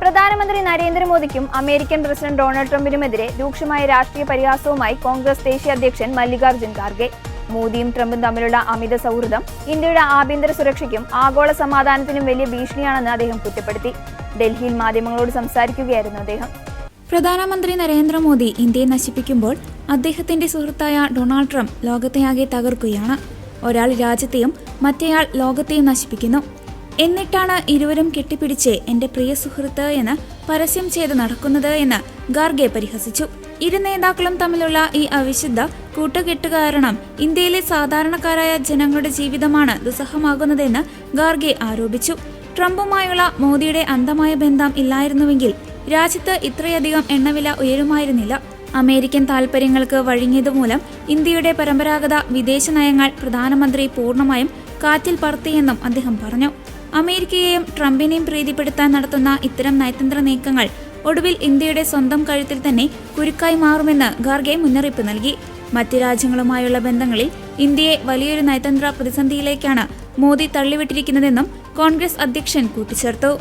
പ്രധാനമന്ത്രി നരേന്ദ്രമോദിക്കും American president Donald ട്രംപിനുമെതിരെ രൂക്ഷമായ രാഷ്ട്രീയ പരിഹാസവുമായി കോൺഗ്രസ് ദേശീയ അധ്യക്ഷൻ മല്ലികാർജ്ജുൻ ഖാർഗെ. മോദിയും ട്രംപും തമ്മിലുള്ള അമിത സൗഹൃദം ഇന്ത്യയുടെ ആഭ്യന്തര സുരക്ഷയ്ക്കും ആഗോള സമാധാനത്തിനും വലിയ ഭീഷണിയാണെന്ന് അദ്ദേഹം കുറ്റപ്പെടുത്തി. ഡൽഹിയിൽ മാധ്യമങ്ങളോട് സംസാരിക്കുകയായിരുന്നു അദ്ദേഹം. പ്രധാനമന്ത്രി നരേന്ദ്രമോദി ഇന്ത്യയെ നശിപ്പിക്കുമ്പോൾ അദ്ദേഹത്തിന്റെ സുഹൃത്തായ ഡൊണാൾഡ് ട്രംപ് ലോകത്തെയാകെ തകർക്കുകയാണ്. ഒരാൾ രാജ്യത്തെയും മറ്റേയാൾ ലോകത്തെയും നശിപ്പിക്കുന്നു. എന്നിട്ടാണ് ഇരുവരും കെട്ടിപ്പിടിച്ച് എന്റെ പ്രിയ സുഹൃത്ത് എന്ന് പരസ്യം ചെയ്ത് നടക്കുന്നത് എന്ന് ഖാർഗെ പരിഹസിച്ചു. ഇരു നേതാക്കളും തമ്മിലുള്ള ഈ അവിശുദ്ധ കൂട്ടുകെട്ട് കാരണം ഇന്ത്യയിലെ സാധാരണക്കാരായ ജനങ്ങളുടെ ജീവിതമാണ് ദുസ്സഹമാകുന്നതെന്ന് ഖാർഗെ ആരോപിച്ചു. ട്രംപുമായുള്ള മോദിയുടെ അന്ധമായ ബന്ധം ഇല്ലായിരുന്നുവെങ്കിൽ രാജ്യത്ത് ഇത്രയധികം എണ്ണവില ഉയരുമായിരുന്നില്ല. അമേരിക്കൻ താൽപര്യങ്ങൾക്ക് വഴങ്ങിയതുമൂലം ഇന്ത്യയുടെ പരമ്പരാഗത വിദേശ നയങ്ങൾ പ്രധാനമന്ത്രി പൂർണ്ണമായും കാറ്റിൽ പറത്തിയെന്നും അദ്ദേഹം പറഞ്ഞു. അമേരിക്കയെയും ട്രംപിനെയും പ്രീതിപ്പെടുത്താൻ നടത്തുന്ന ഇത്തരം നയതന്ത്ര നീക്കങ്ങൾ ഒടുവിൽ ഇന്ത്യയുടെ സ്വന്തം കഴുത്തിൽ തന്നെ കുരുക്കായി മാറുമെന്ന് ഖാർഗെ മുന്നറിയിപ്പ് നൽകി. മറ്റ് രാജ്യങ്ങളുമായുള്ള ബന്ധങ്ങളിൽ ഇന്ത്യയെ വലിയൊരു നയതന്ത്ര പ്രതിസന്ധിയിലേക്കാണ് മോദി തള്ളിവിട്ടിരിക്കുന്നതെന്നും കോൺഗ്രസ് അധ്യക്ഷൻ കൂട്ടിച്ചേർത്തു.